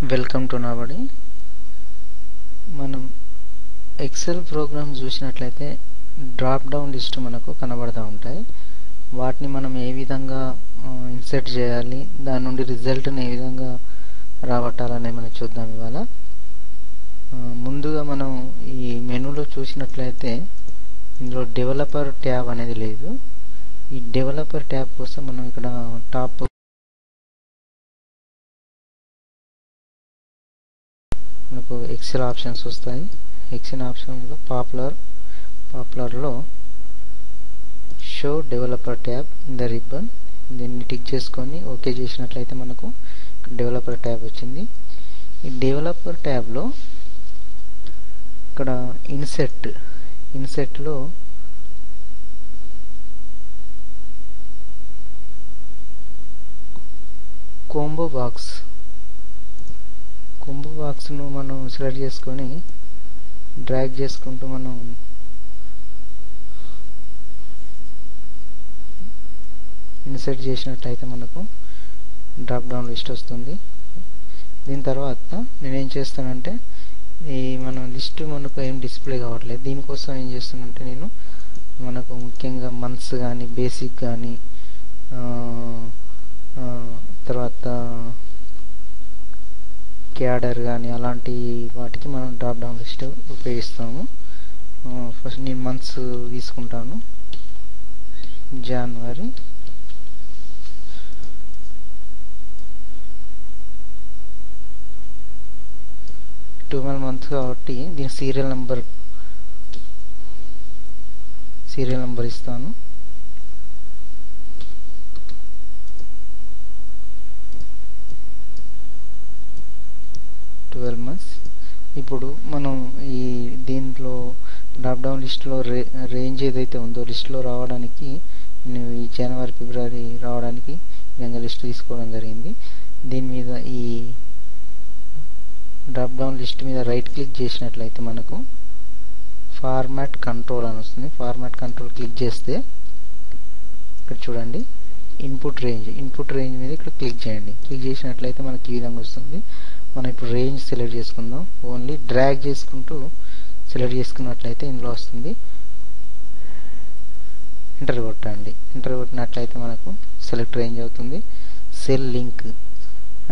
Welcome to Nabadi. మనం Excel program చూసినట్లయితే drop down list మనకు కనబడుతూ ఉంటాయి. వాటిని మనం ఏ విధంగా ఇన్సర్ట్ చేయాలి, దాని నుండి రిజల్ట్ని ఏ విధంగా రాబట్టాలనే మనం చూద్దాం ఇవాళ. ముందుగా మనం ఈ మెనూలో చూసినట్లయితే ఇందులో డెవలపర్ ట్యాబ్ అనేది లేదు. ఈ డెవలపర్ ట్యాబ్ కోసం మనం ఇక్కడ టాప్ మనకు ఎక్సెల్ ఆప్షన్స్ వస్తాయి. ఎక్సెల్ ఆప్షన్లో పాపులర్లో show developer tab in the ribbon, దీన్ని టిక్ చేసుకొని ఓకే చేసినట్లయితే మనకు డెవలపర్ ట్యాబ్ వచ్చింది. ఈ డెవలపర్ ట్యాబ్లో ఇక్కడ ఇన్సెట్లో కోంబో బాక్స్ను మనం సెలెక్ట్ చేసుకొని డ్రాగ్ చేసుకుంటూ మనం ఇన్సర్ట్ చేసినట్లయితే మనకు డ్రాప్ డౌన్ లిస్ట్ వస్తుంది. దీని తర్వాత నేనేం చేస్తానంటే ఈ మన లిస్ట్ మనకు ఏం డిస్ప్లే కావట్లేదు. దీనికోసం ఏం చేస్తానంటే నేను మనకు ముఖ్యంగా మంత్స్ కానీ బేసిక్ కానీ తర్వాత క్యాడర్ కానీ అలాంటి వాటికి మనం డ్రాప్ డౌన్ లిస్ట్ ఉపయోగిస్తాము. ఫస్ట్ నేను మంత్స్ తీసుకుంటాను, జనవరి, మంత్స్ కాబట్టి దీని సీరియల్ నెంబర్ ఇస్తాను. months. ఇప్పుడు మనం ఈ దీంట్లో డ్రాప్ డౌన్ లిస్ట్లో రేంజ్ ఏదైతే ఉందో లిస్ట్లో రావడానికి నేను ఈ జనవరి ఫిబ్రవరి రావడానికి విధంగా లిస్ట్ తీసుకోవడం జరిగింది. దీని మీద ఈ డ్రాప్ డౌన్ లిస్ట్ మీద రైట్ క్లిక్ చేసినట్లయితే మనకు ఫార్మాట్ కంట్రోల్ అని వస్తుంది. ఫార్మాట్ కంట్రోల్ క్లిక్ చేస్తే ఇక్కడ చూడండి ఇన్పుట్ రేంజ్ మీద ఇక్కడ క్లిక్ చేయండి. క్లిక్ చేసినట్లయితే మనకి ఈ విధంగా వస్తుంది. మనం ఇప్పుడు రేంజ్ సెలెక్ట్ చేసుకుందాం. ఓన్లీ డ్రాగ్ చేసుకుంటూ సెలెక్ట్ చేసుకున్నట్లయితే ఇందులో వస్తుంది. ఎంటర్ కొట్టండి. ఎంటర్ కొట్టినట్లయితే మనకు సెలెక్ట్ రేంజ్ అవుతుంది. సెల్ లింక్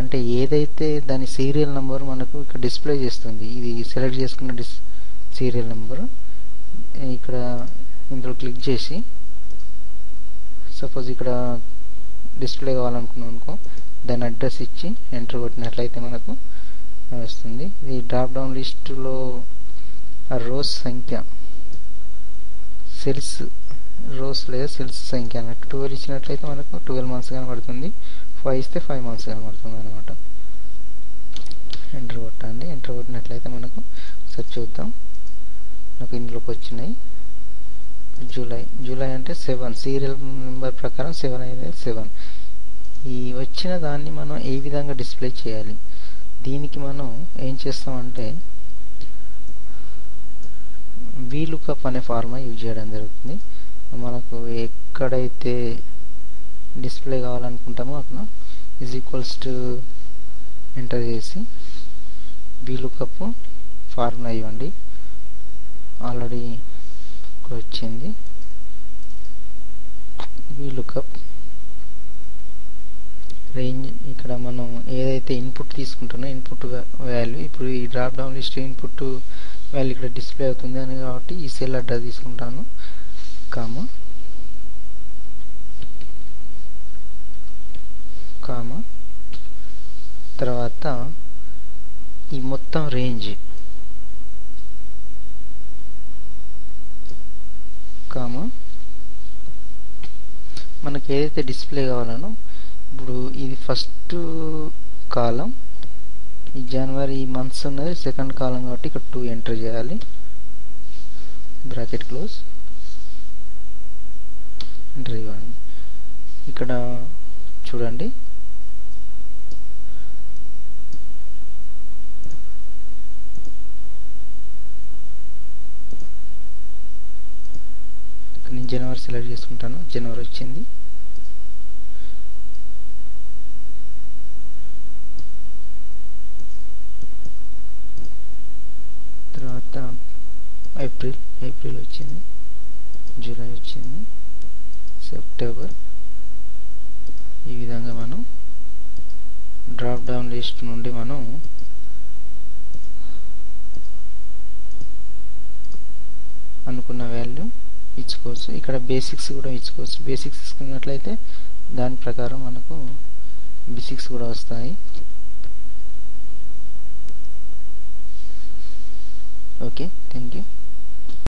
అంటే ఏదైతే దాని సీరియల్ నెంబర్ మనకు ఇక్కడ డిస్ప్లే చేస్తుంది. ఇది సెలెక్ట్ చేసుకున్న సీరియల్ నెంబర్ ఇక్కడ ఇందులో క్లిక్ చేసి సపోజ్ ఇక్కడ డిస్ప్లే కావాలనుకున్నాం అనుకో, దాని అడ్రస్ ఇచ్చి ఎంటర్ కొట్టినట్లయితే మనకు వస్తుంది. ఈ డ్రాప్ డౌన్ లిస్టులో రోస్ సంఖ్య రోస్ లేదా సెల్స్ సంఖ్య అన్నట్టు 12 ఇచ్చినట్లయితే మనకు 12 మంత్స్ కనబడుతుంది. 5 ఇస్తే 5 మంత్స్ కనబడుతుంది అనమాట. ఎంటర్ కొట్టండి. ఎంటర్ కొట్టినట్లయితే మనకు సరి చూద్దాం. మనకు ఇందులోకి వచ్చినాయి. జూలై అంటే 7, సీరియల్ నెంబర్ ప్రకారం 7 అయితే 7. ఈ వచ్చిన దాన్ని మనం ఏ విధంగా డిస్ప్లే చేయాలి, దీనికి మనం ఏం చేస్తామంటే వీలుకప్ అనే ఫార్ములా యూజ్ చేయడం జరుగుతుంది. మనకు ఎక్కడైతే డిస్ప్లే కావాలనుకుంటామో అక్కడ = ఎంటర్ చేసి వీలుకప్ ఫార్ములా ఇవ్వండి. ఆల్రెడీ ఇక్కడ వచ్చింది వీలుకప్ రేంజ్. ఇక్కడ మనం ఏదైతే ఇన్పుట్ తీసుకుంటానో ఇన్పుట్ వాల్యూ ఇప్పుడు ఈ drop down list input value ఇక్కడ డిస్ప్లే అవుతుంది అని కాబట్టి ఈ సెల్ అడ్రస్ తీసుకుంటాను, కామా తర్వాత ఈ మొత్తం రేంజ్ మనకి ఏదైతే డిస్ప్లే కావాలనో ఇప్పుడు ఇది ఫస్ట్ కాలం, ఈ జనవరి మంత్స్ ఉన్నది సెకండ్ కాలం కాబట్టి ఇక్కడ 2 ఎంటర్ చేయాలి. బ్రాకెట్ క్లోజ్, ఎంటర్ ఇవ్వండి. ఇక్కడ చూడండి నేను జనవరి సెలెక్ట్ చేసుకుంటాను. జనవరి వచ్చింది. ఏప్రిల్ వచ్చింది, జూలై వచ్చింది, సెప్టెంబర్. ఈ విధంగా మనం డ్రాప్ డౌన్ లిస్ట్ నుండి మనం అనుకున్న వాల్యూ ఇచ్చుకోవచ్చు. ఇక్కడ బేసిక్స్ కూడా ఇచ్చుకోవచ్చు. బేసిక్స్ ఇచ్చుకున్నట్లయితే దాని ప్రకారం మనకు బేసిక్స్ కూడా వస్తాయి. Okay, thank you.